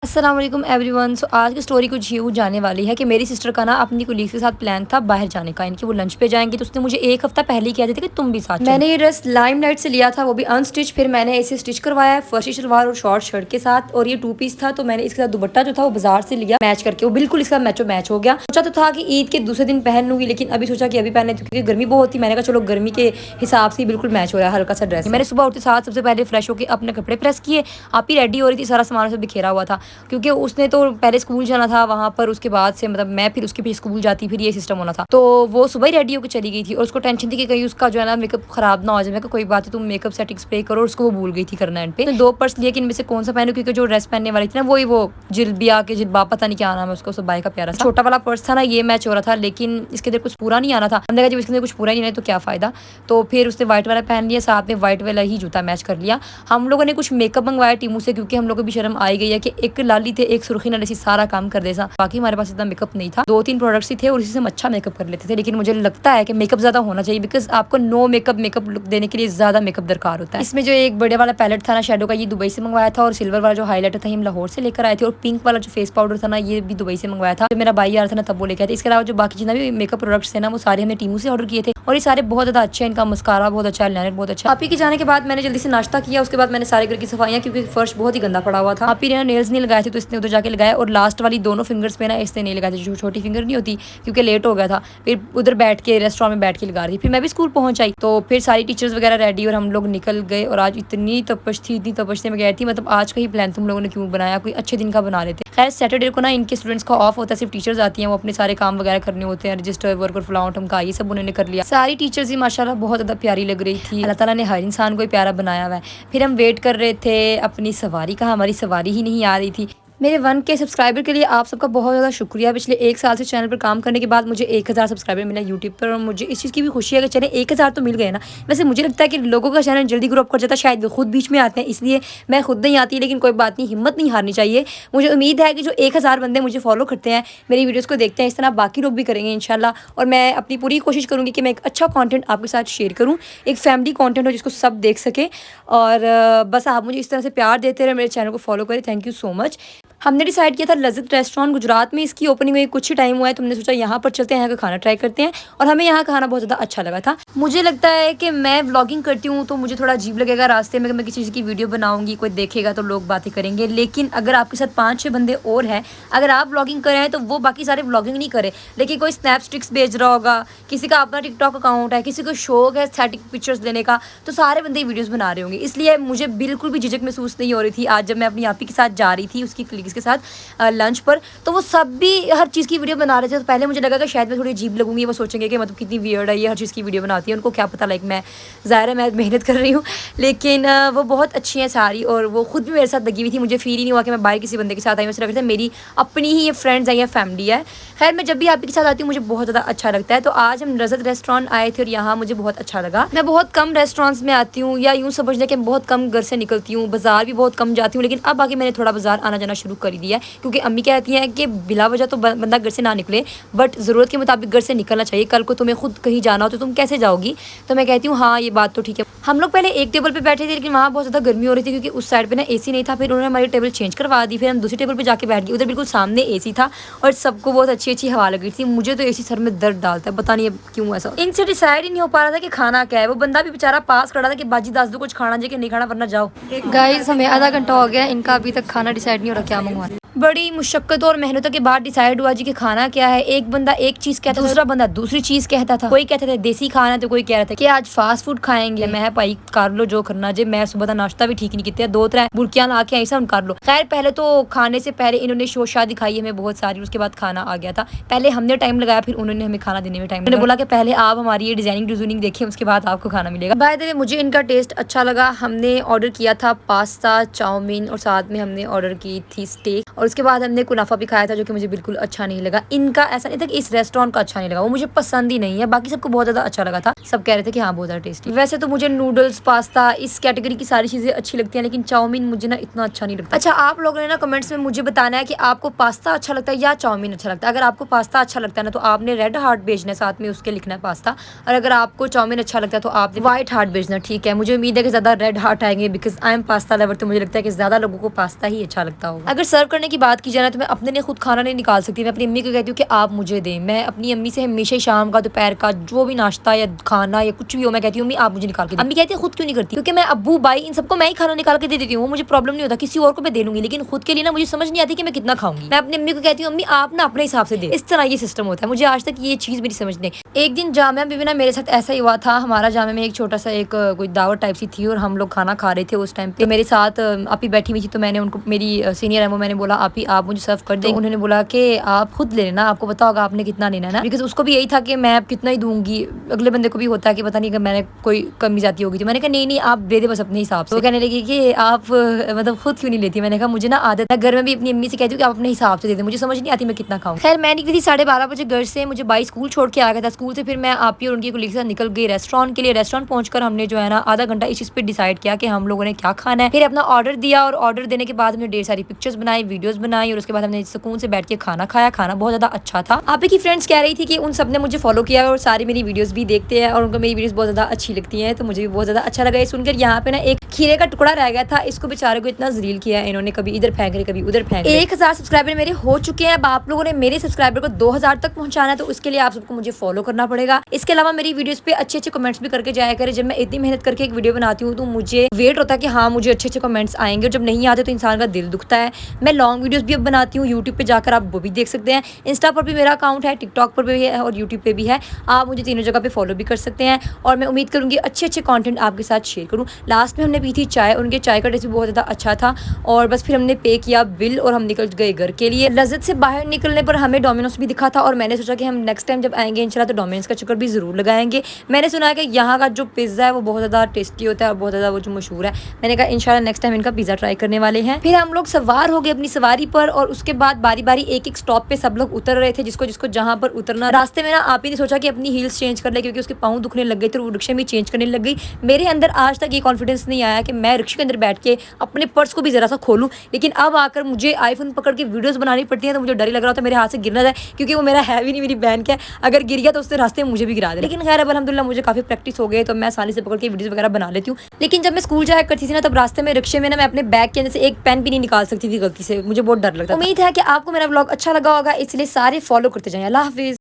अस्सलाम वालेकुम एवरीवन। सो आज की स्टोरी कुछ यूँ जाने वाली है कि मेरी सिस्टर का ना अपनी कोलीग्स के साथ प्लान था बाहर जाने का, इनकी वो लंच पे जाएंगी। तो उसने मुझे एक हफ्ता पहले ही किया था कि तुम भी साथ चलो। मैंने ये ड्रेस लाइमलाइट से लिया था, वो भी अनस्टिच। फिर मैंने इसे स्टिच करवाया है फर्शी शलवार और शॉर्ट शर्ट के साथ, और ये 2 पीस था। तो मैंने इसके साथ दुपट्टा जो था वो बाजार से लिया मैच करके, वो बिल्कुल इसका मैचो मैच हो गया। सोचा तो था कि ईद के दूसरे दिन पहन लूंगी, लेकिन अभी सोचा कि अभी पहने क्योंकि गर्मी बहुत थी। मैंने कहा चलो गर्मी के हिसाब से बिल्कुल मैच हो रहा है हल्का सा ड्रेस। मैंने सुबह उठते साथ सबसे पहले फ्रेश होकर अपने कपड़े प्रेस किए। आप ही रेडी हो रही थी, सारा सामान से बिखेरा हुआ था क्योंकि उसने तो पहले स्कूल जाना था वहाँ पर, उसके बाद से मतलब मैं फिर उसके पीछे स्कूल जाती, फिर ये सिस्टम होना था। तो वो सुबह ही रेडी होकर चली गई थी और उसको टेंशन थी कि कहीं उसका जो है ना मेकअप खराब ना हो जाए। मैं कोई बात है, तुम मेकअप सेटिंग स्प्रे करो। और उसको वो भूल गई थी करना एंड पे। 2 पर्स लिए कि इनमें से कौन सा पहनूं, क्योंकि जो ड्रेस पहनने वाली थी ना वही वो जिलबिया के जिलबा पता नहीं क्या नाम है उसको, सब बाई का प्यारा छोटा वाला पर्स था ना, ये मैच हो रहा था। लेकिन इसके अंदर कुछ पूरा नहीं आना था। हमने कहा जब इसके अंदर कुछ पूरा नहीं आना तो क्या फायदा। तो फिर उसने व्हाइट वाला पहन लिया, साथ में व्हाइट वाला ही जूता मैच कर लिया। हम लोगों ने कुछ मेकअप मंगवाया टीमू से, क्योंकि हम लोगों को भी शर्म आई गई है कि एक लाली थे एक सुर्खी नाली सारा काम कर दे। बाकी हमारे पास इतना मेकअप नहीं था, 2-3 प्रोडक्ट्स ही थे और इसी से हम अच्छा मेकअप कर लेते थे। लेकिन मुझे लगता है कि मेकअप ज्यादा होना चाहिए, बिकॉज आपको नो मेकअप लुक देने के लिए ज्यादा मेकअप दरकार होता है। इसमें जो एक बड़े वाला पैलेट था ना शेडो का, ये दुबई से मंगवाया था। और सिल्वर वाला जो हाईलाइटर था हम लाहौर से लेकर आए थे। और पिंक वाला जो फेस पाउडर था ना, ये भी दुबई से मंगवाया था। जो मेरा भाई आ रहा था ना तब वो लेके आया था। इसके अलावा जो बाकी जितना भी मेकअप प्रोडक्ट्स थे ना वो सारे हमने टीमू से ऑर्डर किए थे, और ये सारे बहुत ज्यादा अच्छे हैं। इनका मस्कारा बहुत अच्छा है, लाइनर बहुत अच्छा। आप ही के जाने के बाद मैंने जल्दी से नाश्ता किया। उसके बाद मैंने सारे घर की सफाइयां, क्योंकि फर्श बहुत ही गंदा पड़ा हुआ था। आप ही ने नेल्स नहीं लगाए थे तो इसने उधर जाके लगाया, और लास्ट वाली दोनों फिंगर्स पे ना इसने नहीं लगाए थे, जो छोटी फिंगर नहीं होती, क्योंकि लेट हो गया था। फिर उधर बैठ के रेस्टोरेंट में बैठ के लगा रही। फिर मैं भी स्कूल पहुंच आई, तो फिर सारी टीचर्स वगैरह रेडी और हम लोग निकल गए। और आज इतनी तपश थी मैं गई थी, मतलब आज का ही प्लान तुम लोगों ने क्यों बनाया, कोई अच्छे दिन का बना लेते। खैर सैटरडे को ना इनके स्टूडेंट्स का ऑफ होता है, सिर्फ टीचर्स आती हैं, वो अपने सारे काम वगैरह करने होते हैं, रजिस्टर वर्क और फ्लाउट हमका ये सब उन्होंने कर लिया। सारी टीचर्स ही माशाल्लाह बहुत ज़्यादा प्यारी लग रही थी। अल्लाह ताला ने हर इंसान को ही प्यारा बनाया हुआ है। फिर हम वेट कर रहे थे अपनी सवारी का, हमारी सवारी ही नहीं आ रही थी। मेरे 1K सब्सक्राइबर के लिए आप सबका बहुत ज़्यादा शुक्रिया। पिछले 1 साल से चैनल पर काम करने के बाद मुझे 1000 सब्सक्राइबर मिला यूट्यूब पर, और मुझे इस चीज़ की भी खुशी है कि चले 1000 तो मिल गए ना। वैसे मुझे लगता है कि लोगों का चैनल जल्दी ग्रो अप कर जाता है, शायद वो खुद बीच में आते हैं, इसलिए मैं खुद नहीं आती। लेकिन कोई बात नहीं, हिम्मत नहीं हारनी चाहिए। मुझे उम्मीद है कि जो 1000 बंदे मुझे फॉलो करते हैं, मेरी वीडियोज़ को देखते हैं, इस तरह बाकी लोग भी करेंगे इंशाल्लाह। और मैं अपनी पूरी कोशिश करूँगी कि मैं एक अच्छा कॉन्टेंट आपके साथ शेयर करूँ, एक फैमिली कॉन्टेंट हो जिसको सब देख सके। और बस आप मुझे इस तरह से प्यार देते रहे, मेरे चैनल को फॉलो करें। Thank you so much. हमने डिसाइड किया था लज़्ज़त रेस्टोरेंट गुजरात में, इसकी ओपनिंग में कुछ ही टाइम हुआ है, तो हमने सोचा यहाँ पर चलते हैं, यहाँ का खाना ट्राई करते हैं। और हमें यहाँ का खाना बहुत ज़्यादा अच्छा लगा था। मुझे लगता है कि मैं व्लॉगिंग करती हूँ तो मुझे थोड़ा अजीब लगेगा रास्ते में, मैं किसी चीज़ की वीडियो बनाऊँगी, कोई देखेगा तो लोग बातें करेंगे। लेकिन अगर आपके साथ 5-6 बंदे और हैं, अगर आप व्लॉगिंग कर रहे हैं तो वो बाकी सारे व्लॉगिंग नहीं करें, लेकिन कोई स्नैप स्टिक्स भेज रहा होगा, किसी का अपना टिकटॉक अकाउंट है, किसी को शौक है एस्थेटिक पिक्चर्स लेने का, तो सारे बंदे वीडियोज़ बना रहे होंगे। इसलिए मुझे बिल्कुल भी झिझक महसूस नहीं हो रही थी आज जब मैं अपनी आपी के साथ जा रही थी, उसकी कलीग्स के साथ लंच पर। तो वो सब भी हर चीज़ की वीडियो बना रहे थे। तो पहले मुझे लगा कि शायद मैं थोड़ी अजीब लगूंगी, वो सोचेंगे कि मतलब कितनी वियर्ड है ये, हर चीज़ की वीडियो बनाती है, उनको क्या पता, लाइक मैं ज़ाहिर है मैं मेहनत कर रही हूँ। लेकिन वो बहुत अच्छी हैं सारी, और वो खुद भी मेरे साथ लगी हुई थी। मुझे फील ही नहीं हुआ कि मैं बाहर किसी बंदे के साथ आई हूँ, सिर्फ मेरी अपनी ही ये फ्रेंड्स हैं या फैमिली है। खैर मैं जब भी आपके साथ आती हूँ मुझे बहुत ज़्यादा अच्छा लगता है। तो आज हम लज़्ज़त रेस्टोरेंट आए थे और यहाँ मुझे बहुत अच्छा लगा। मैं बहुत कम रेस्टोरेंट्स में आती हूँ, या यूँ समझ लें कि बहुत कम घर से निकलती हूँ, बाजार भी बहुत कम जाती हूँ। लेकिन अब आगे मैंने थोड़ा बाजार आना जाना शुरू कर दिया है, क्योंकि अम्मी कहती हैं कि बिला वजह तो बंदा घर से ना निकले, बट ज़रूरत के मुताबिक घर से निकलना चाहिए। कल को तुम्हें खुद कहीं जाना हो तो तुम कैसे जाओगी। तो मैं कहती हूँ हाँ ये बात तो ठीक है। हम लोग पहले एक टेबल पे बैठे थे, लेकिन वहाँ बहुत ज़्यादा गर्मी हो रही थी, क्योंकि उस साइड पे ना एसी नहीं था। फिर उन्होंने हमारी टेबल चेंज करवा दी, फिर हम दूसरी टेबल पे जाके बैठ गए, उधर बिल्कुल सामने एसी था और सबको बहुत अच्छी अच्छी हवा लग रही थी। मुझे तो एसी सर में दर्द डालता है, पता नहीं अब क्यों ऐसा। इनसे डिसाइड ही नहीं हो पा रहा था कि खाना क्या है। वो बंदा भी बेचारा पास खड़ा था कि बाजी 10 दो कुछ खाना चाहिए कि नहीं खाना वरना जाओ। गाइस हमें आधा घंटा हो गया, इनका अभी तक खाना डिसाइड नहीं हो रहा क्या मंगवाना। बड़ी मुशक्क़त और मेहनतों के बाद डिसाइड हुआ जी कि खाना क्या है। एक बंदा एक चीज़ कहता था, दूसरा बंदा दूसरी चीज़ कहता था। कोई कहता था देसी खाना, तो कोई कह रहा था कि आज फास्ट फूड खाएंगे। मैं भाई कर लो जो करना जे, मैं सुबह का नाश्ता भी ठीक नहीं किया, 2-3 बुरकियां ला के ऐसा कर लो। खैर पहले तो खाने से पहले इन्होंने शोशा दिखाई हमें बहुत सारी, उसके बाद खाना आ गया था। पहले हमने टाइम लगाया, फिर उन्होंने हमें खाना देने में टाइम। उन्होंने बोला कि पहले आप हमारी ये डिजाइनिंग देखें, उसके बाद आपको खाना मिलेगा। बाय द वे मुझे इनका टेस्ट अच्छा लगा। हमने ऑर्डर किया था पास्ता, चाउमीन, और साथ में हमने ऑर्डर की थी स्टेक, और उसके बाद हमने कुनाफा भी खाया था, जो कि मुझे बिल्कुल अच्छा नहीं लगा। इनका ऐसा नहीं था कि इस रेस्टोरेंट का अच्छा नहीं लगा, वो मुझे पसंद ही नहीं है। बाकी सबको बहुत ज़्यादा अच्छा लगा था, सब कह रहे थे कि हाँ बहुत ज़्यादा टेस्टी। वैसे तो मुझे नूडल्स, पास्ता, इस कैटेगरी की सारी चीज़ें अच्छी लगती हैं, लेकिन चाउमीन मुझे ना इतना अच्छा नहीं लगता। अच्छा आप लोगों ने ना कमेंट्स में मुझे बताना है कि आपको पास्ता अच्छा लगता है या चाउमीन अच्छा लगता है। अगर आपको पास्ता अच्छा लगता है ना तो आपने रेड हार्ट भेजना है, साथ में उसके लिखना है पास्ता। और अगर आपको चाउमीन अच्छा लगता है तो आपने व्हाइट हार्ट भेजना, ठीक है। मुझे उम्मीद है कि ज़्यादा रेड हार्ट आएंगे, because I am pasta lover, तो मुझे लगता है कि ज़्यादा लोगों को पास्ता ही अच्छा लगता होगा। अगर अगर सर्व करने की बात की जाए ना तो मैं अपने लिए खुद खाना नहीं निकाल सकती। मैं अपनी अम्मी को कहती हूँ कि आप मुझे दें। मैं अपनी अम्मी से हमेशा ही शाम का, दोपहर का जो भी नाश्ता या खाना या कुछ भी हो, मैं कहती हूँ अम्मी आप मुझे निकाल के दें। अम्मी कहती है खुद क्यों नहीं करती? क्योंकि मैं अब्बू, भाई, इन सबको मैं ही खाना निकाल के दे देती हूँ, मुझे प्रॉब्लम नहीं होता, किसी और को मैं दे लूंगी, लेकिन खुद के लिए ना मुझे समझ नहीं आती कि मैं कितना खाऊंगी। मैं अपनी अम्मी को कहती हूँ अम्मी आप ना अपने हिसाब से दे। इस तरह ये सिस्टम होता है। मुझे आज तक ये चीज़ मेरी समझ नहीं। एक दिन जामिया में भी ना मेरे साथ ऐसा ही हुआ था। हमारा जामिया में एक छोटा सा एक कोई दावत टाइप सी थी और हम लोग खाना खा रहे थे। उस टाइम पे मेरे साथ आप ही बैठी हुई थी, तो मैंने उनको, मेरी सीनियर है वो, मैंने बोला आप ही आप मुझे सर्व कर दें। उन्होंने बोला कि आप खुद ले लेना, आपको पता होगा आपने कितना लेना है ना, बिकॉज उसको भी यही था कि मैं अब कितना ही दूंगी। अगले बंदे को भी होता है कि पता नहीं कि मैंने कोई कमी जाती होगी। तो मैंने कहा नहीं आप दे दे बस अपने हिसाब से। वो कहने लगी कि आप मतलब खुद क्यों नहीं लेती? मैंने कहा मुझे ना आदत है, घर में भी अपनी अम्मी से कहती हूँ कि आप अपने हिसाब से दे दें, मुझे समझ नहीं आती मैं कितना खाऊं। खैर मैं निकली थी 12:30 बजे घर से। मुझे भाई स्कूल छोड़ के आ गया था। स्कूल से फिर मैं आप ही और उनकी कुलीग के साथ निकल गई रेस्टोरेंट के लिए। रेस्टोरेंट पहुंचकर हमने जो है ना आधा घंटा इस चीज़ पे डिसाइड किया कि हम लोगों ने क्या खाना है। फिर अपना ऑर्डर दिया और ऑर्डर देने के बाद हमने ढेर सारी पिक्चर्स बनाई, वीडियोस बनाई और उसके बाद हमने सुकून से बैठ के खाना खाया। खाना बहुत ज़्यादा अच्छा था। आप ही की फ्रेंड्स कह रही थी कि उन सब ने मुझे फॉलो किया और सारी मेरी वीडियोस भी देखते हैं और उनको मेरी वीडियोस बहुत ज़्यादा अच्छी लगती हैं, तो मुझे भी बहुत ज़्यादा अच्छा लगा ये सुनकर। यहाँ पे ना एक खीरे का टुकड़ा रह गया था, इसको बेचारे को इतना जलील किया इन्होंने, कभी इधर फेंक रहे कभी उधर फेंक रहे। 1000 सब्सक्राइबर मेरे हो चुके हैं। अब आप लोगों ने मेरे सब्सक्राइबर को 2000 तक पहुंचाना है, तो उसके लिए आप सबको मुझे फॉलो करना पड़ेगा। इसके अलावा मेरी वीडियोस पे अच्छे अच्छे कमेंट्स भी करके जाया करें। जब मैं इतनी मेहनत करके एक वीडियो बनाती हूँ तो मुझे वेट होता है कि हाँ मुझे अच्छे अच्छे कमेंट्स आएंगे, और जब नहीं आते तो इंसान का दिल दुखता है। मैं लॉन्ग वीडियोस भी अब बनाती हूँ, यूट्यूब पे जाकर आप वो भी देख सकते हैं। इंस्टा पर भी मेरा अकाउंट है, टिकटॉक पर भी है और यूट्यूब पे भी है। आप मुझे तीनों जगह पे फॉलो भी कर सकते हैं और मैं उम्मीद करूँगी अच्छे अच्छे कंटेंट आपके साथ शेयर करूँ। लास्ट में हमने पी थी चाय, उनके चाय का टेस्ट भी बहुत ज़्यादा अच्छा था और बस फिर हमने पे किया बिल और हम निकल गए घर के लिए। लज़्ज़त से बाहर निकलने पर हमें डोमिनोज भी दिखा था और मैंने सोचा कि हम नेक्स्ट टाइम जब आएंगे इंशाल्लाह तो डोमिनोज का चक्कर भी ज़रूर लगाएंगे। मैंने सुना है कि यहाँ का जो पिज़्ज़ा है वो बहुत ज़्यादा टेस्टी होता है और बहुत ज़्यादा वो जो मशहूर है। मैंने कहा इंशाल्लाह नेक्स्ट टाइम इनका पिज़्ज़ा ट्राई करने वाले हैं। फिर हम लोग सवार हो गए अपनी सवारी पर और उसके बाद बारी बारी एक एक स्टॉप पे सब लोग उतर रहे थे, जिसको जिसको जहाँ पर उतरना। रास्ते में ना आप ही ने सोचा कि अपनी हील्स चेंज कर ले, क्योंकि उसके पाँव दुखने लग गए थे, वो रिक्शे में चेंज करने लग गई। मेरे अंदर आज तक ये कॉन्फिडेंस नहीं आया कि मैं रिक्शे के अंदर बैठ के अपने पर्स को भी ज़रा सा खोलूँ, लेकिन अब आकर मुझे आईफोन पकड़ के वीडियोस बनानी पड़ती है तो मुझे डर ही लग रहा था मेरे हाथ से गिर ना जाए, क्योंकि वो मेरा है भी नहीं, मेरी बहन का है। अगर गिर गया तो उसने रास्ते में मुझे भी गिरा दे। लेकिन खैर अब अल्हम्दुलिल्लाह मुझे काफ़ी प्रैक्टिस हो गई तो मैं आसानी से पकड़ के वीडियोस वगैरह बना लेती हूँ। लेकिन जब मैं स्कूल जाया करती थी ना तब रास्ते में रिक्शे में ना मैं अपने बैग के अंदर से एक पेन भी नहीं निकाल सकती थी गलती से, मुझे बहुत डर लगता था। उम्मीद है कि आपको मेरा व्लॉग अच्छा लगा होगा, इसलिए सारे फॉलो करते जाएं। अल्लाह हाफिज़।